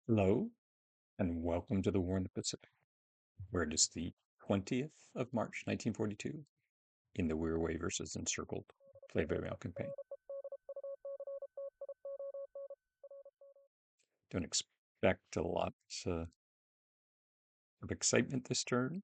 Hello, and welcome to the War in the Pacific, where it is the 20th of March, 1942, in the Wirraway versus Encircled play-by-mail campaign. Don't expect a lot of excitement this turn.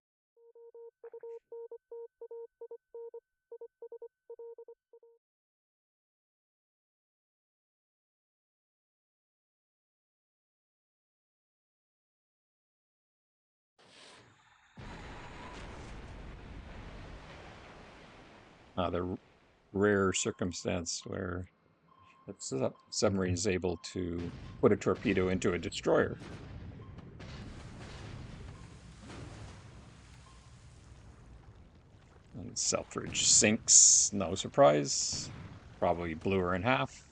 The rare circumstance where the submarine is able to put a torpedo into a destroyer. And Selfridge sinks, no surprise. Probably blew her in half.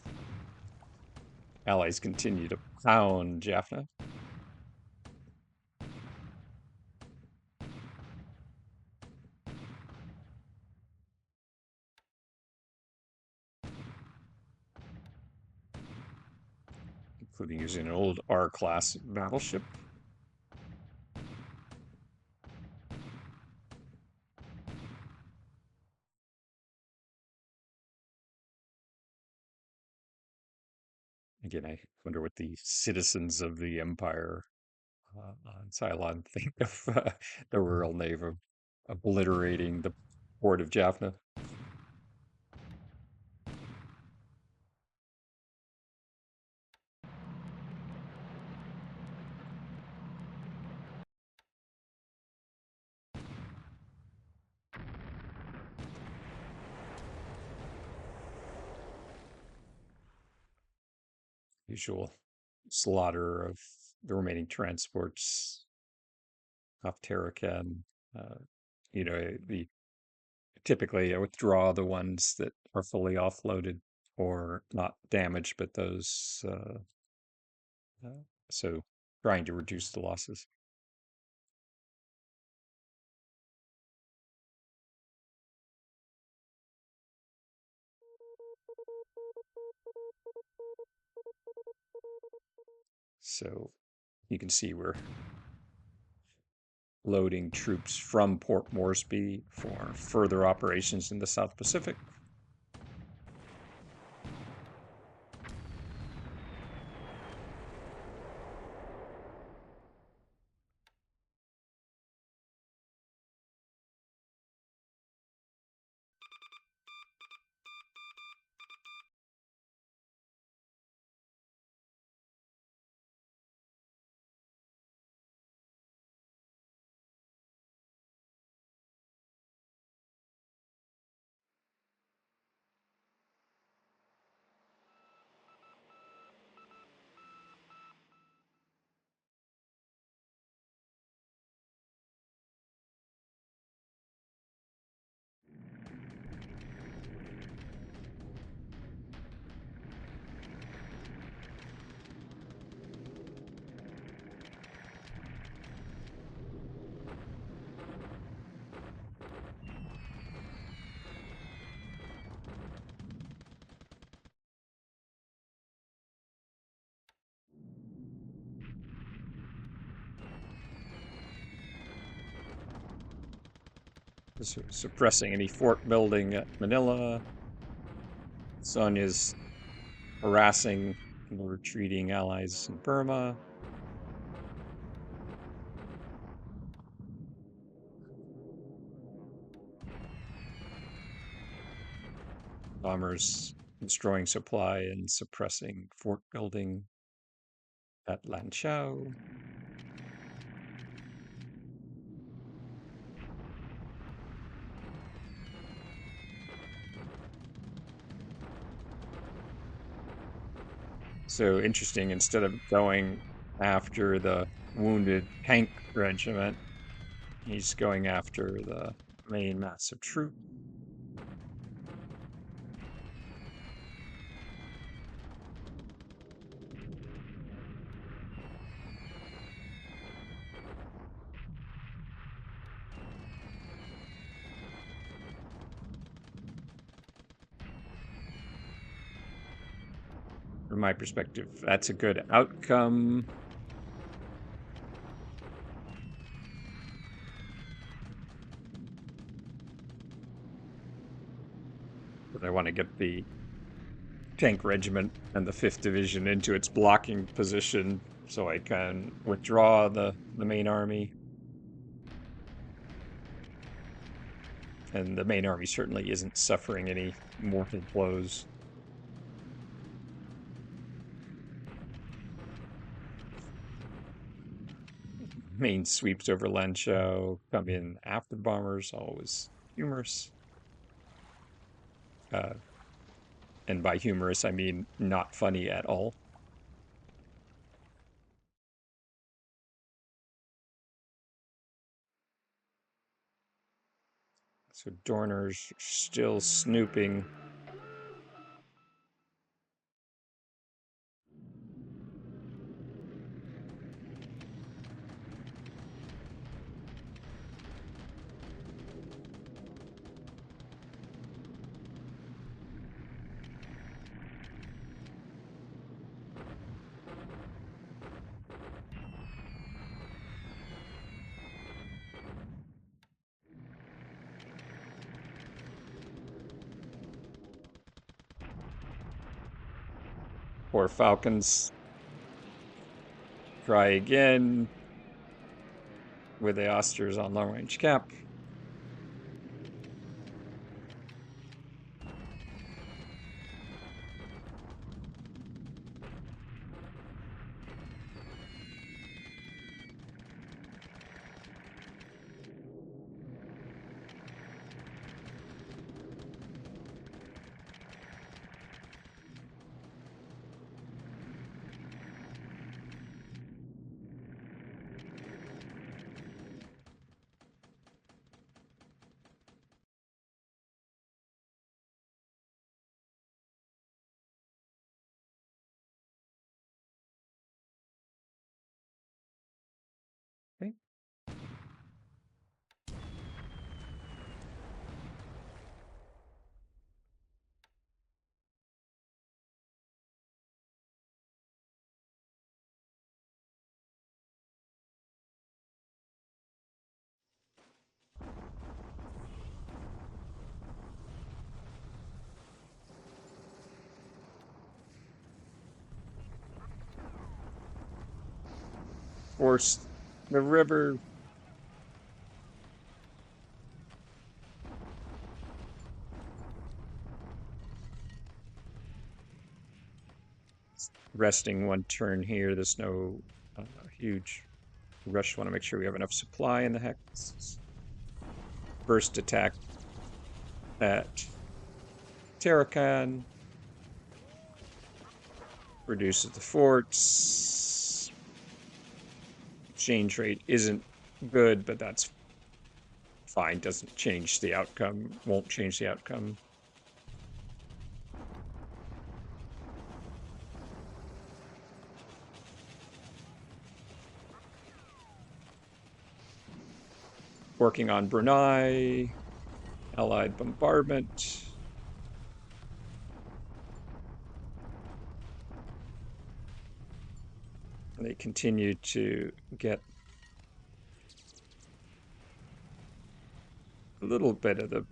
Allies continue to pound Jaffna. Including using an old R-class battleship. Again, I wonder what the citizens of the Empire on Ceylon think of the Royal Navy obliterating the port of Jaffna. Usual slaughter of the remaining transports off Tarakan. Uh, the typically I withdraw the ones that are fully offloaded or not damaged, but those so trying to reduce the losses. So you can see we're loading troops from Port Moresby for further operations in the South Pacific. Suppressing any fort building at Manila. Sonya's harassing the retreating allies in Burma. Bombers destroying supply and suppressing fort building at Lanchao. So interesting, instead of going after the wounded tank regiment, he's going after the main mass of troops. From my perspective, that's a good outcome. But I want to get the tank regiment and the 5th Division into its blocking position so I can withdraw the main army. And the main army certainly isn't suffering any mortal blows. Main sweeps over Lanzhou come in after the bombers, always humorous. Uh, and by humorous, I mean not funny at all. So Dorner's still snooping. Poor Falcons try again with the Osters on long range cap. Okay. Force the river. Resting one turn here. There's no huge rush. Want to make sure we have enough supply in the hex. First attack at Tarakan. Reduces the forts. Exchange rate isn't good, but that's fine. Doesn't change the outcome. Won't change the outcome. Working on Brunei. Allied bombardment. And they continue to get a little bit of the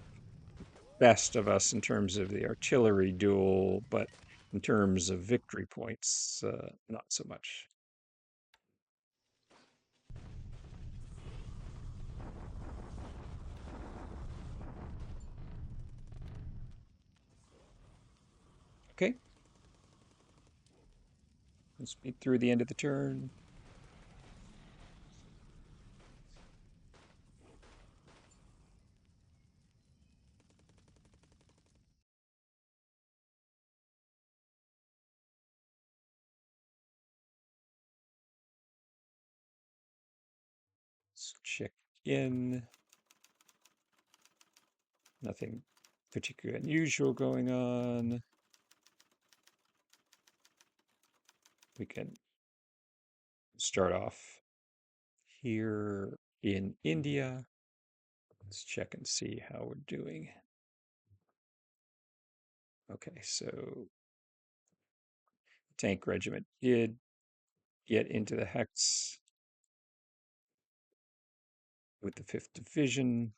best of us in terms of the artillery duel, but in terms of victory points, not so much. Okay, let's be through the end of the turn. Let's check in. Nothing particularly unusual going on. We can start off here in India. Let's check and see how we're doing. Okay, so tank regiment did get into the hex with the 5th Division,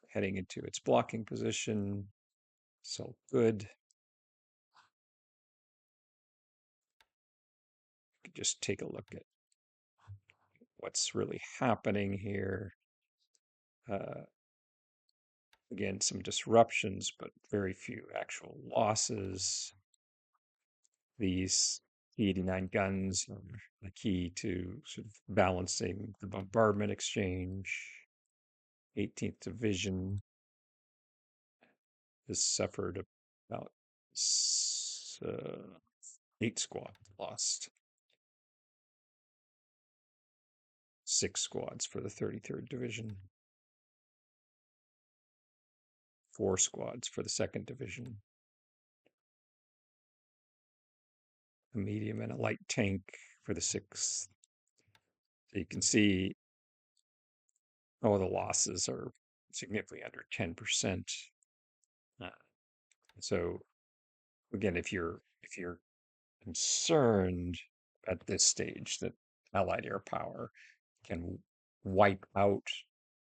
heading into its blocking position. So good. Just take a look at what's really happening here. Uh, Again, some disruptions, but very few actual losses. These E-89 guns are the key to sort of balancing the bombardment exchange. 18th Division has suffered about 8 squads lost, 6 squads for the 33rd Division, 4 squads for the 2nd Division, a medium and a light tank for the 6th. So you can see, oh, the losses are significantly under 10%. So again, if you're concerned at this stage that Allied air power can wipe out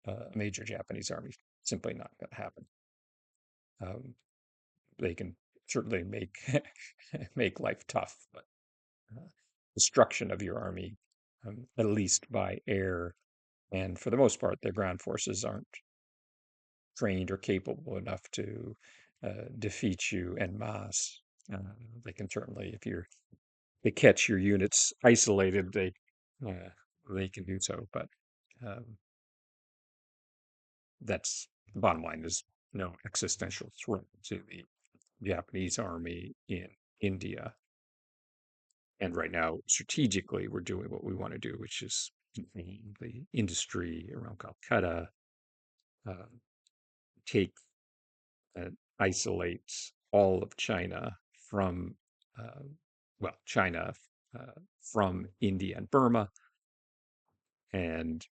a major Japanese army, simply not going to happen. They can certainly make make life tough, but destruction of your army, at least by air, and for the most part, their ground forces aren't trained or capable enough to defeat you en masse. Uh, they can certainly, if they catch your units isolated, uh, they can do so. But um, that's the bottom line is no existential threat to the Japanese army in India. And right now, strategically, we're doing what we want to do, which is contain the industry around Calcutta, uh, take isolate all of China from, uh, well, China from India and Burma, and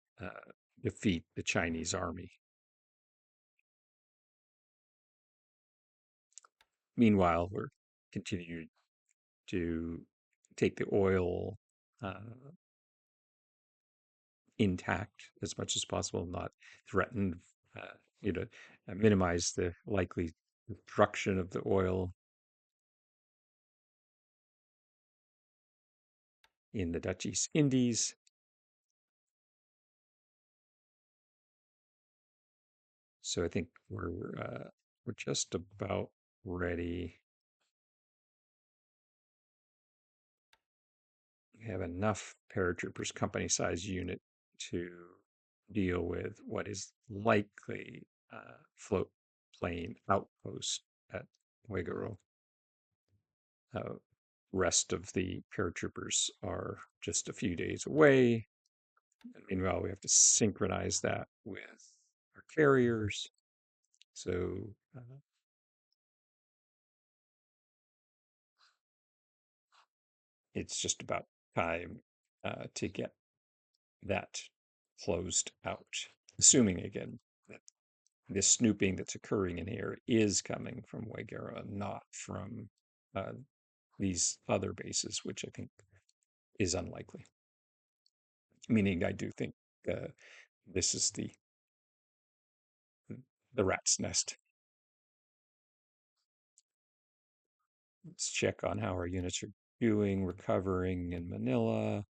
defeat the Chinese army. Meanwhile, we're continuing to take the oil intact as much as possible, not threaten, uh, you know, minimize the likely destruction of the oil in the Dutch East Indies. So I think we're just about ready. We have enough paratroopers, company size unit, to deal with what is likely float plane outpost at Wegoro. Uh, Rest of the paratroopers are just a few days away. And meanwhile, we have to synchronize that with our carriers. So it's just about time to get that closed out. Assuming again that this snooping that's occurring in here is coming from Wegera, not from uh, these other bases, which I think is unlikely. Meaning, I do think uh, this is the rat's nest. Let's check on how our units are doing, recovering in Manila.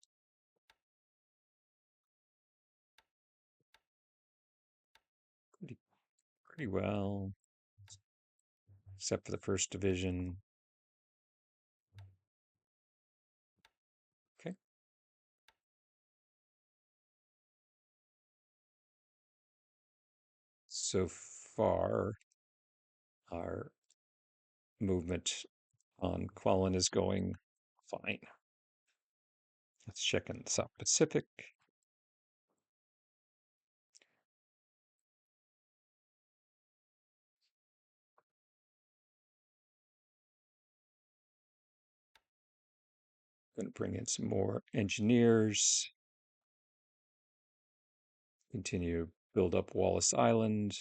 Pretty, pretty well, except for the 1st Division. Okay. So far, our movement on Quellen is going fine. Let's check in the South Pacific. Going to bring in some more engineers. Continue build up Wallace Island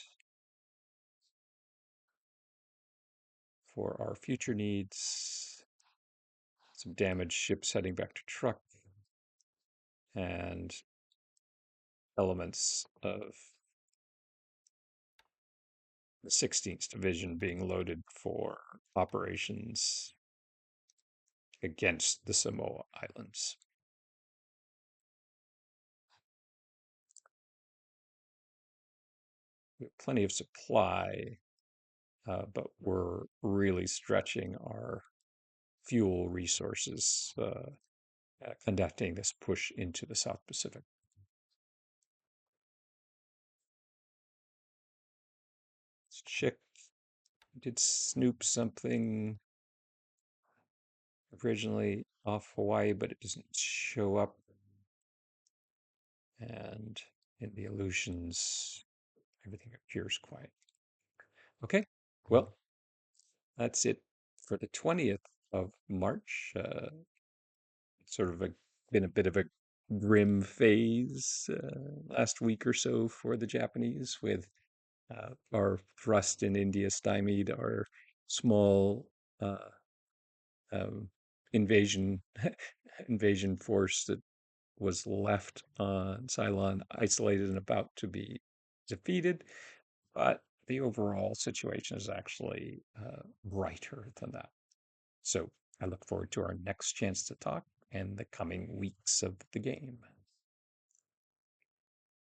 for our future needs. Some damaged ships heading back to Truk, and elements of the 16th Division being loaded for operations against the Samoa Islands. We have plenty of supply, but we're really stretching our fuel resources conducting this push into the South Pacific. Let's check. Did Snoop something originally off Hawaii, but it doesn't show up? And in the illusions, everything appears quiet. Okay, well, that's it for the 20th of March. Sort of been a bit of a grim phase last week or so for the Japanese, with our thrust in India stymied, our small uh, um, invasion invasion force that was left on Ceylon isolated and about to be defeated. But the overall situation is actually brighter than that. So I look forward to our next chance to talk and the coming weeks of the game.